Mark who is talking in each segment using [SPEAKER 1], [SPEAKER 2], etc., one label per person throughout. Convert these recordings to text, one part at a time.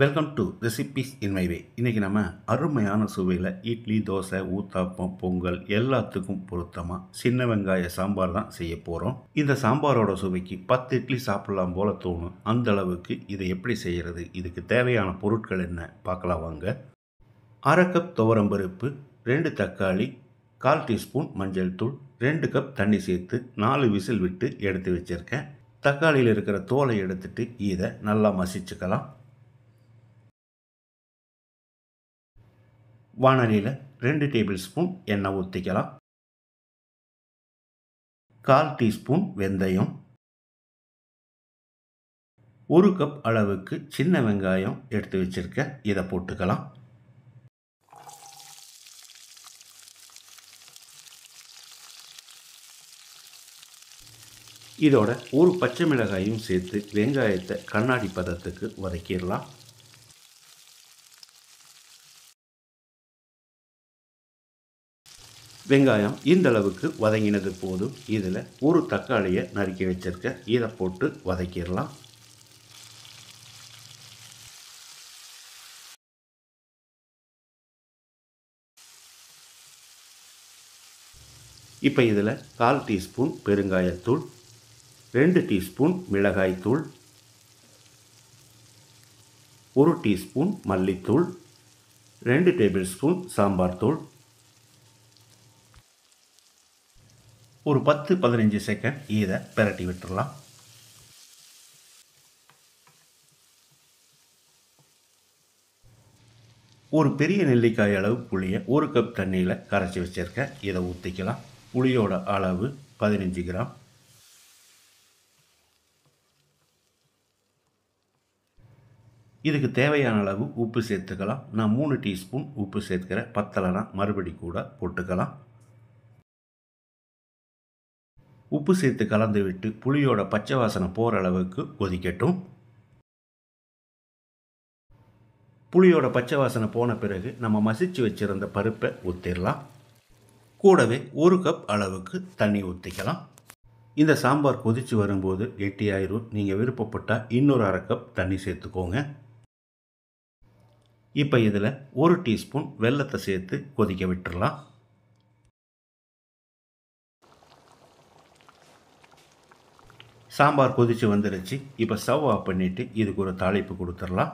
[SPEAKER 1] Welcome to recipes in my way. இன்றைக்கி நம்ம அருமையான சுவையில் இட்லி, தோசை, ஊத்தாப்பம், பொங்கல் எல்லாத்துக்கும் பொருத்தமாக சின்ன வெங்காய சாம்பார் தான் செய்ய போகிறோம். இந்த சாம்பாரோட சுவைக்கு 10 இட்லி சாப்பிட்லாம் போல தோணும். அந்த அளவுக்கு இதை எப்படி செய்கிறது, இதுக்கு தேவையான பொருட்கள் என்ன பார்க்கலாம் வாங்க. 1/2 கப் துவரம்பருப்பு, 2 தக்காளி, 1/4 டீஸ்பூன் மஞ்சள் தூள், 2 கப் தண்ணி சேர்த்து 4 விசில் விட்டு எடுத்து வச்சுருக்கேன். தக்காளியில் இருக்கிற தோலை எடுத்துட்டு இதை நல்லா மசிச்சுக்கலாம். வாணலியில் 2 டேபிள் ஸ்பூன் எண்ணெய் ஊற்றிக்கலாம். 1/4 டீஸ்பூன் வெந்தயம், 1 கப் அளவுக்கு சின்ன வெங்காயம் எடுத்து வச்சிருக்கேன், இதை போட்டுக்கலாம். இதோட ஒரு பச்சை மிளகாயும் சேர்த்து வெங்காயத்தை கண்ணாடி பதத்துக்கு வதக்கிடலாம். வெங்காயம் இந்த அளவுக்கு வதங்கினது போதும். இதில் ஒரு தக்காளியை நறுக்கி வச்சிருக்க, இதை போட்டு வதக்கிடலாம். இப்போ இதில் 1/4 டீஸ்பூன் பெருங்காயத்தூள், 2 டீஸ்பூன் மிளகாய்த்தூள், 1 டீஸ்பூன் மல்லித்தூள், 2 டேபிள் ஸ்பூன் சாம்பார் தூள், ஒரு 10-15 செகண்ட் இதை பிரட்டி விட்டுடலாம். ஒரு பெரிய நெல்லிக்காய் அளவு புளியை 1 கப் தண்ணியில் கரைச்சி வச்சுருக்கேன், இதை ஊற்றிக்கலாம். புளியோட அளவு 15 கிராம். இதுக்கு தேவையான அளவு உப்பு சேர்த்துக்கலாம். நான் 3 டீஸ்பூன் உப்பு சேர்த்துக்கிறேன். பத்தலைனா மறுபடி கூட போட்டுக்கலாம். உப்பு சேர்த்து கலந்து விட்டு புளியோட பச்சை வாசனை போகிற அளவுக்கு கொதிக்கட்டும். புளியோட பச்சை வாசனை போன பிறகு நம்ம மசிச்சு வச்சிருந்த பருப்பை ஊற்றிடலாம். கூடவே 1 கப் அளவுக்கு தண்ணி ஊற்றிக்கலாம். இந்த சாம்பார் கொதித்து வரும்போது கெட்டியாயிரும். நீங்கள் விருப்பப்பட்டால் இன்னொரு 1/2 கப் தண்ணி சேர்த்துக்கோங்க. இப்போ இதில் 1 டீஸ்பூன் வெல்லத்தை சேர்த்து கொதிக்க விட்டுடலாம். சாம்பார் கொதித்து வந்துருச்சு. இப்போ ஸ்டவ் ஆஃப் பண்ணிவிட்டு இதுக்கு ஒரு தாளிப்பு கொடுத்துடலாம்.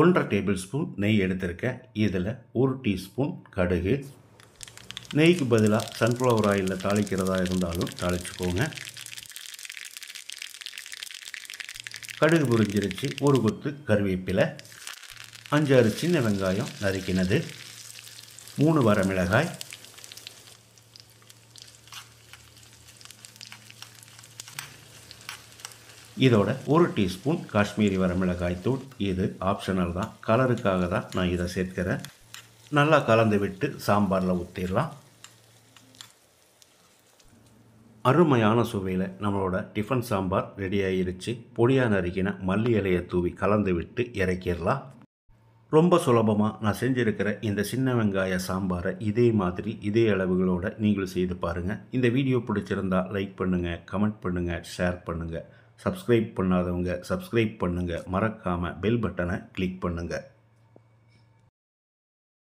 [SPEAKER 1] 1/2 டேபிள் ஸ்பூன் நெய் எடுத்திருக்கேன். இதில் 1 டீஸ்பூன் கடுகு. நெய்க்கு பதிலாக சன்ஃப்ளவர் ஆயிலில் தாளிக்கிறதா இருந்தாலும் தாளிச்சுக்கோங்க. கடுகு பொரிஞ்சிருச்சு. ஒரு கொத்து கருவேப்பிலை, 5-6 சின்ன வெங்காயம் நறுக்கினது, 3 வரமிளகாய், இதோட 1 டீஸ்பூன் காஷ்மீரி வரமிளகாய் தூள். இது ஆப்ஷனல் தான், கலருக்காக தான் நான் இதை சேர்க்கிறேன். நல்லா கலந்து விட்டு சாம்பாரில் ஊற்றிடலாம். அருமையான சுவையில் நம்மளோட டிஃபன் சாம்பார் ரெடி ஆகிருச்சு. பொடியாக நறுக்கின மல்லி இலையை தூவி கலந்து விட்டு இறக்கிடலாம். ரொம்ப சுலபமாக நான் செஞ்சுருக்கிற இந்த சின்ன வெங்காய சாம்பாரை இதே மாதிரி இதே அளவுகளோடு நீங்களும் செய்து பாருங்கள். இந்த வீடியோ பிடிச்சிருந்தா லைக் பண்ணுங்கள், கமெண்ட் பண்ணுங்கள், ஷேர் பண்ணுங்கள். சப்ஸ்கிரைப் பண்ணாதவங்க சப்ஸ்கிரைப் பண்ணுங்கள். மறக்காமல் பெல் பட்டனை கிளிக் பண்ணுங்கள்.